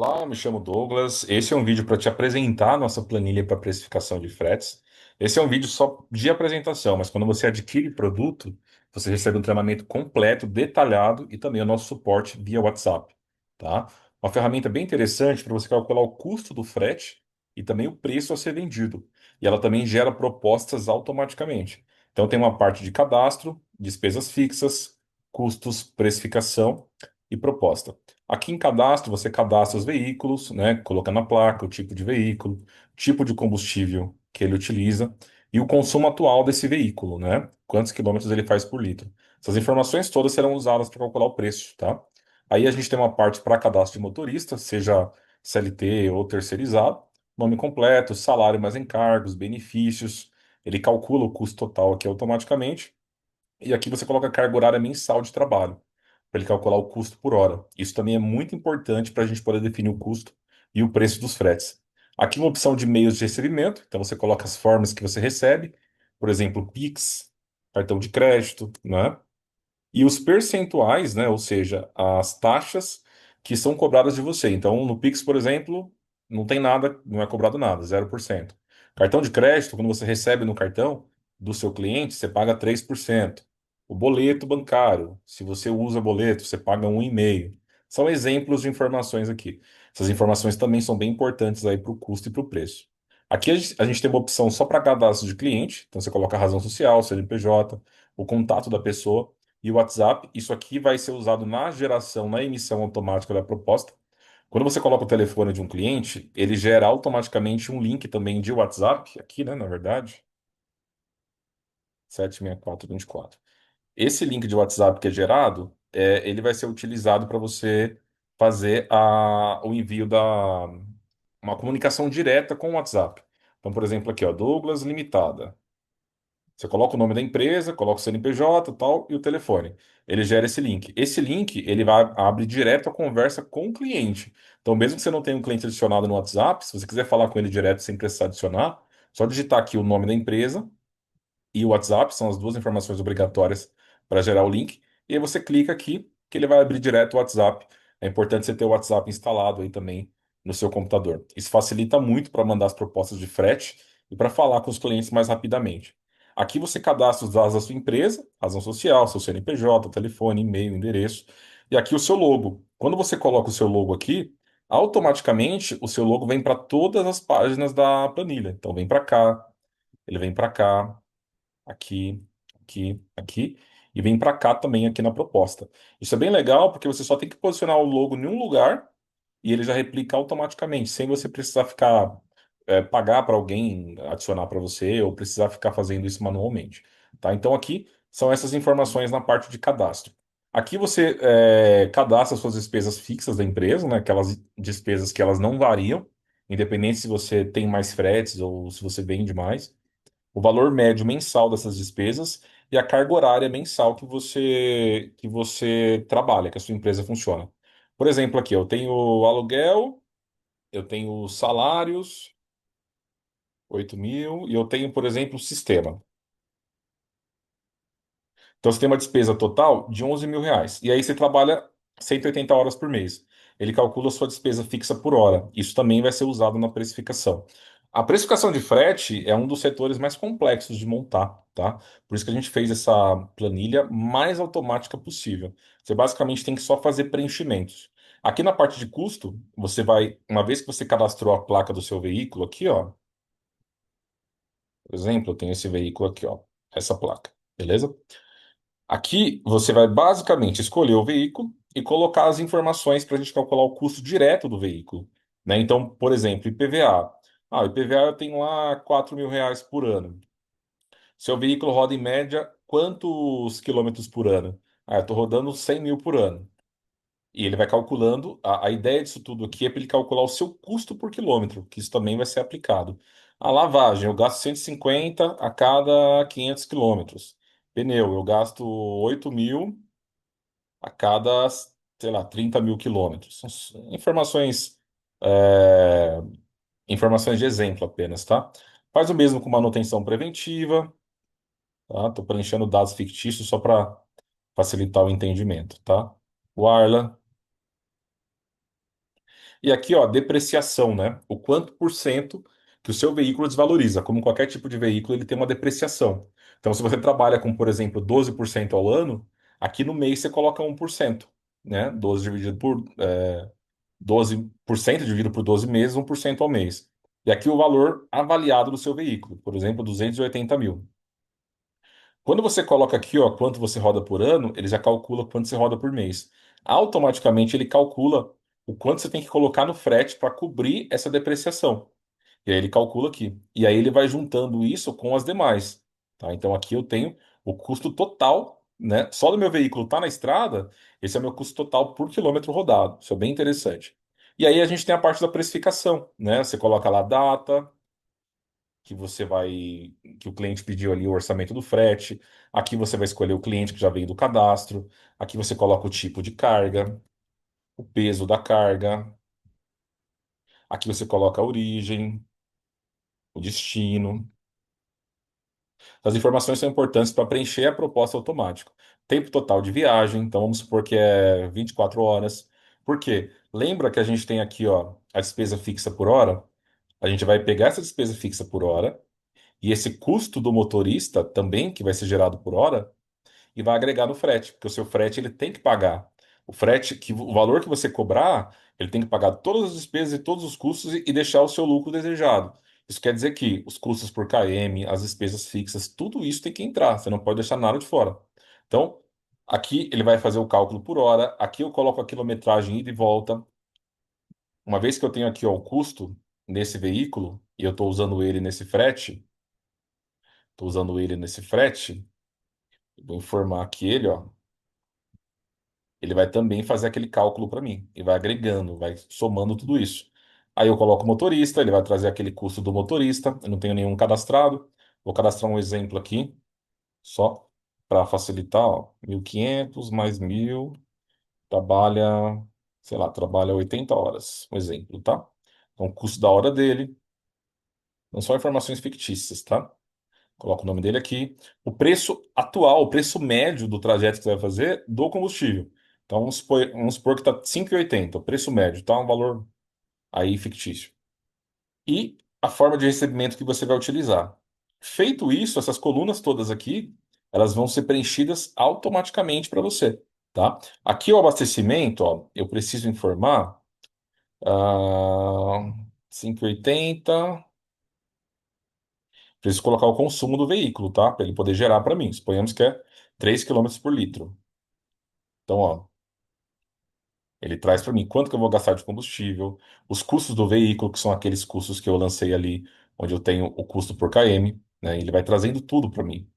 Olá, me chamo Douglas. Esse é um vídeo para te apresentar a nossa planilha para precificação de fretes. Esse é um vídeo só de apresentação, mas quando você adquire produto, você recebe um treinamento completo, detalhado e também o nosso suporte via WhatsApp, tá? Uma ferramenta bem interessante para você calcular o custo do frete e também o preço a ser vendido. E ela também gera propostas automaticamente. Então tem uma parte de cadastro, despesas fixas, custos, precificação e proposta. Aqui em cadastro, você cadastra os veículos, né? Colocando a placa, o tipo de veículo, tipo de combustível que ele utiliza e o consumo atual desse veículo, né? Quantos quilômetros ele faz por litro. Essas informações todas serão usadas para calcular o preço, tá? Aí a gente tem uma parte para cadastro de motorista, seja CLT ou terceirizado, nome completo, salário mais encargos, benefícios. Ele calcula o custo total aqui automaticamente. E aqui você coloca a carga horária mensal de trabalho, para ele calcular o custo por hora. Isso também é muito importante para a gente poder definir o custo e o preço dos fretes. Aqui uma opção de meios de recebimento, então você coloca as formas que você recebe, por exemplo, Pix, cartão de crédito, né? E os percentuais, né? Ou seja, as taxas que são cobradas de você. Então, no Pix, por exemplo, não tem nada, não é cobrado nada, 0%. Cartão de crédito, quando você recebe no cartão do seu cliente, você paga 3%. O boleto bancário, se você usa boleto, você paga 1,5%. São exemplos de informações aqui. Essas informações também são bem importantes aí para o custo e para o preço. Aqui a gente tem uma opção só para cadastro de cliente, então você coloca a razão social, CNPJ, o contato da pessoa e o WhatsApp. Isso aqui vai ser usado na geração, na emissão automática da proposta. Quando você coloca o telefone de um cliente, ele gera automaticamente um link também de WhatsApp, aqui, né, na verdade, 76424. Esse link de WhatsApp que é gerado, ele vai ser utilizado para você fazer o envio uma comunicação direta com o WhatsApp. Então, por exemplo, aqui, ó, Douglas Limitada. Você coloca o nome da empresa, coloca o CNPJ, tal, e o telefone. Ele gera esse link. Esse link, ele vai abre direto a conversa com o cliente. Então, mesmo que você não tenha um cliente adicionado no WhatsApp, se você quiser falar com ele direto sem precisar adicionar, só digitar aqui o nome da empresa e o WhatsApp, são as duas informações obrigatórias para gerar o link. E aí você clica aqui, que ele vai abrir direto o WhatsApp. É importante você ter o WhatsApp instalado aí também no seu computador. Isso facilita muito para mandar as propostas de frete e para falar com os clientes mais rapidamente. Aqui você cadastra os dados da sua empresa, razão social, seu CNPJ, telefone, e-mail, endereço, e aqui o seu logo. Quando você coloca o seu logo aqui, automaticamente o seu logo vem para todas as páginas da planilha. Então vem para cá, ele vem para cá, aqui, aqui, e vem para cá também aqui na proposta. Isso é bem legal porque você só tem que posicionar o logo em um lugar e ele já replica automaticamente, sem você precisar ficar pagar para alguém adicionar para você ou precisar ficar fazendo isso manualmente, tá? Então aqui são essas informações na parte de cadastro. Aqui você cadastra suas despesas fixas da empresa, né? Aquelas despesas que elas não variam, independente se você tem mais fretes ou se você vende mais, o valor médio mensal dessas despesas e a carga horária mensal que você trabalha, que a sua empresa funciona. Por exemplo, aqui eu tenho aluguel, eu tenho salários, 8.000, e eu tenho, por exemplo, sistema. Então você tem uma despesa total de 11 mil reais. E aí você trabalha 180 horas por mês. Ele calcula a sua despesa fixa por hora. Isso também vai ser usado na precificação. A precificação de frete é um dos setores mais complexos de montar, tá? Por isso que a gente fez essa planilha mais automática possível. Você basicamente tem que só fazer preenchimentos. Aqui na parte de custo, você vai, uma vez que você cadastrou a placa do seu veículo aqui, ó, por exemplo, eu tenho esse veículo aqui, ó, essa placa, beleza? Aqui você vai basicamente escolher o veículo e colocar as informações para a gente calcular o custo direto do veículo, né? Então, por exemplo, IPVA. Ah, o IPVA eu tenho lá 4 mil reais por ano. Seu veículo roda em média quantos quilômetros por ano? Ah, eu estou rodando 100 mil por ano. E ele vai calculando, a ideia disso tudo aqui é para ele calcular o seu custo por quilômetro, que isso também vai ser aplicado. A lavagem, eu gasto 150 a cada 500 quilômetros. Pneu, eu gasto 8.000 a cada, sei lá, 30 mil quilômetros. São é, informações de exemplo apenas, tá? Faz o mesmo com manutenção preventiva, tá? Tô preenchendo dados fictícios só para facilitar o entendimento, tá? O Arla. E aqui, ó, depreciação, né? O quanto por cento que o seu veículo desvaloriza. Como qualquer tipo de veículo, ele tem uma depreciação. Então, se você trabalha com, por exemplo, 12% ao ano, aqui no mês você coloca 1%, né? 12% dividido por 12 meses, 1% ao mês. E aqui o valor avaliado do seu veículo, por exemplo, 280 mil. Quando você coloca aqui, ó, quanto você roda por ano, ele já calcula quanto você roda por mês. Automaticamente ele calcula o quanto você tem que colocar no frete para cobrir essa depreciação. E aí ele calcula aqui. E aí ele vai juntando isso com as demais. Tá? Então aqui eu tenho o custo total, né? Só do meu veículo estar na estrada, esse é o meu custo total por quilômetro rodado. Isso é bem interessante. E aí a gente tem a parte da precificação, né? Você coloca lá a data que você vai, que o cliente pediu ali o orçamento do frete. Aqui você vai escolher o cliente que já veio do cadastro. Aqui você coloca o tipo de carga, o peso da carga. Aqui você coloca a origem, o destino. As informações são importantes para preencher a proposta automática. Tempo total de viagem, então vamos supor que é 24 horas. Por quê? Lembra que a gente tem aqui, ó, a despesa fixa por hora? A gente vai pegar essa despesa fixa por hora e esse custo do motorista também, que vai ser gerado por hora, e vai agregar no frete, porque o seu frete ele tem que pagar. O frete, o valor que você cobrar, ele tem que pagar todas as despesas e todos os custos e deixar o seu lucro desejado. Isso quer dizer que os custos por km, as despesas fixas, tudo isso tem que entrar, você não pode deixar nada de fora. Então, aqui ele vai fazer o cálculo por hora, aqui eu coloco a quilometragem ida e volta. Uma vez que eu tenho aqui ó, o custo nesse veículo, e eu estou usando ele nesse frete, eu vou informar aqui ele, ó. Ele vai também fazer aquele cálculo para mim e vai agregando, vai somando tudo isso. Aí eu coloco o motorista, ele vai trazer aquele custo do motorista. Eu não tenho nenhum cadastrado. Vou cadastrar um exemplo aqui, só para facilitar, ó. 1.500 mais 1.000, trabalha, sei lá, trabalha 80 horas, um exemplo, tá? Então, o custo da hora dele, não são informações fictícias, tá? Coloco o nome dele aqui. O preço atual, o preço médio do trajeto que você vai fazer do combustível. Então vamos supor que está 5,80, o preço médio, tá? Um valor aí fictício. E a forma de recebimento que você vai utilizar. Feito isso, essas colunas todas aqui, elas vão ser preenchidas automaticamente para você, tá? Aqui o abastecimento, ó, eu preciso informar, 5,80. Preciso colocar o consumo do veículo, tá? Para ele poder gerar para mim. Suponhamos que é 3 quilômetros por litro. Então, ó, ele traz para mim quanto que eu vou gastar de combustível, os custos do veículo, que são aqueles custos que eu lancei ali, onde eu tenho o custo por km, né? Ele vai trazendo tudo para mim.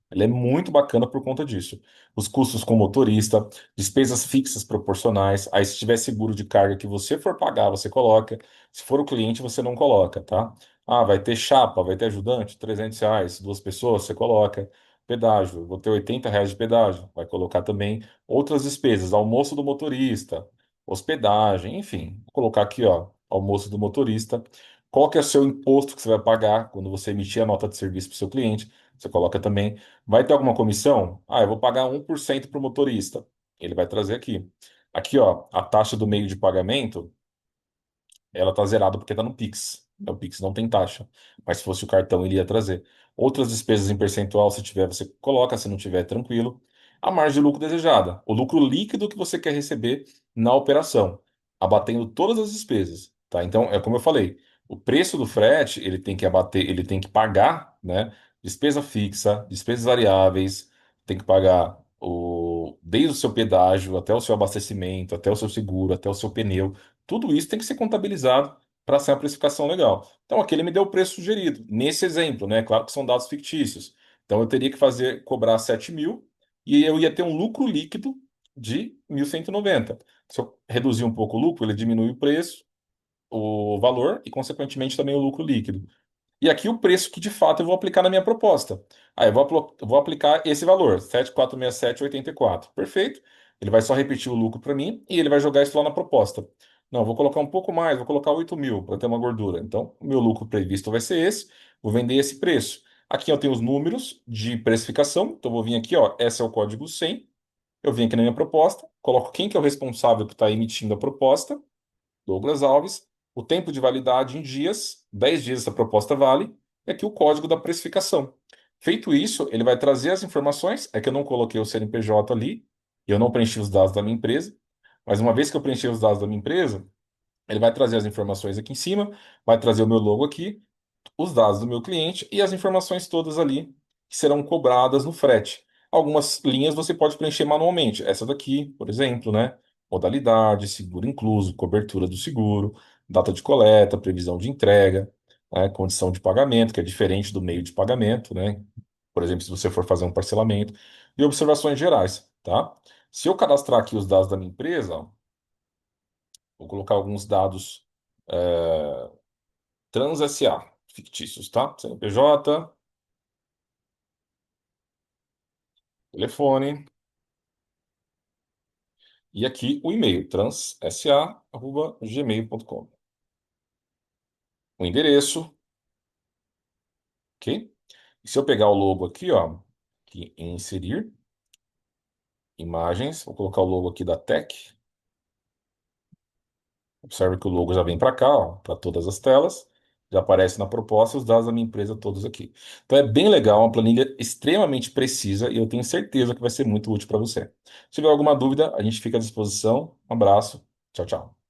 Ele é muito bacana por conta disso. Os custos com motorista, despesas fixas proporcionais. Aí, se tiver seguro de carga que você for pagar, você coloca. Se for o cliente, você não coloca, tá? Ah, vai ter chapa, vai ter ajudante, R$ 300, duas pessoas, você coloca. Pedágio, vou ter R$ 80 de pedágio, vai colocar também outras despesas, almoço do motorista, hospedagem, enfim. Vou colocar aqui, ó, almoço do motorista. Qual que é o seu imposto que você vai pagar quando você emitir a nota de serviço para o seu cliente? Você coloca também. Vai ter alguma comissão? Ah, eu vou pagar 1% para o motorista. Ele vai trazer aqui. Aqui, ó, a taxa do meio de pagamento, ela tá zerada porque tá no Pix. O Pix não tem taxa. Mas se fosse o cartão, ele ia trazer. Outras despesas em percentual, se tiver, você coloca. Se não tiver, tranquilo. A margem de lucro desejada. O lucro líquido que você quer receber na operação, abatendo todas as despesas, tá? Então, é como eu falei, o preço do frete, ele tem que abater, ele tem que pagar, né? Despesa fixa, despesas variáveis, tem que pagar desde o seu pedágio até o seu abastecimento, até o seu seguro, até o seu pneu. Tudo isso tem que ser contabilizado para ser uma precificação legal. Então, aqui ele me deu o preço sugerido. Nesse exemplo, né? Claro que são dados fictícios. Então, eu teria que cobrar 7 mil e eu ia ter um lucro líquido de 1.190. Se eu reduzir um pouco o lucro, ele diminui o preço, o valor e, consequentemente, também o lucro líquido. E aqui o preço que de fato eu vou aplicar na minha proposta. Aí eu vou aplicar esse valor, 7.467,84. Perfeito. Ele vai só repetir o lucro para mim e ele vai jogar isso lá na proposta. Não, vou colocar um pouco mais, vou colocar 8 mil para ter uma gordura. Então, o meu lucro previsto vai ser esse, vou vender esse preço. Aqui eu tenho os números de precificação, então eu vou vir aqui, ó, esse é o código 100. Eu vim aqui na minha proposta, coloco quem que é o responsável que está emitindo a proposta, Douglas Alves, o tempo de validade em dias, 10 dias essa proposta vale, e aqui o código da precificação. Feito isso, ele vai trazer as informações, é que eu não coloquei o CNPJ ali, e eu não preenchi os dados da minha empresa, mas uma vez que eu preenchi os dados da minha empresa, ele vai trazer as informações aqui em cima, vai trazer o meu logo aqui, os dados do meu cliente e as informações todas ali que serão cobradas no frete. Algumas linhas você pode preencher manualmente. Essa daqui, por exemplo, né? Modalidade, seguro incluso, cobertura do seguro, data de coleta, previsão de entrega, né? Condição de pagamento, que é diferente do meio de pagamento, né? Por exemplo, se você for fazer um parcelamento, e observações gerais, tá? Se eu cadastrar aqui os dados da minha empresa, ó, vou colocar alguns dados Trans SA, fictícios, tá? CNPJ, telefone e aqui o e-mail, transsa@gmail.com. O endereço, ok? E se eu pegar o logo aqui, ó, aqui em inserir imagens, vou colocar o logo aqui da Tech. Observe que o logo já vem para cá, ó, para todas as telas. Já aparece na proposta os dados da minha empresa todos aqui. Então é bem legal, uma planilha extremamente precisa e eu tenho certeza que vai ser muito útil para você. Se tiver alguma dúvida, a gente fica à disposição. Um abraço. Tchau, tchau.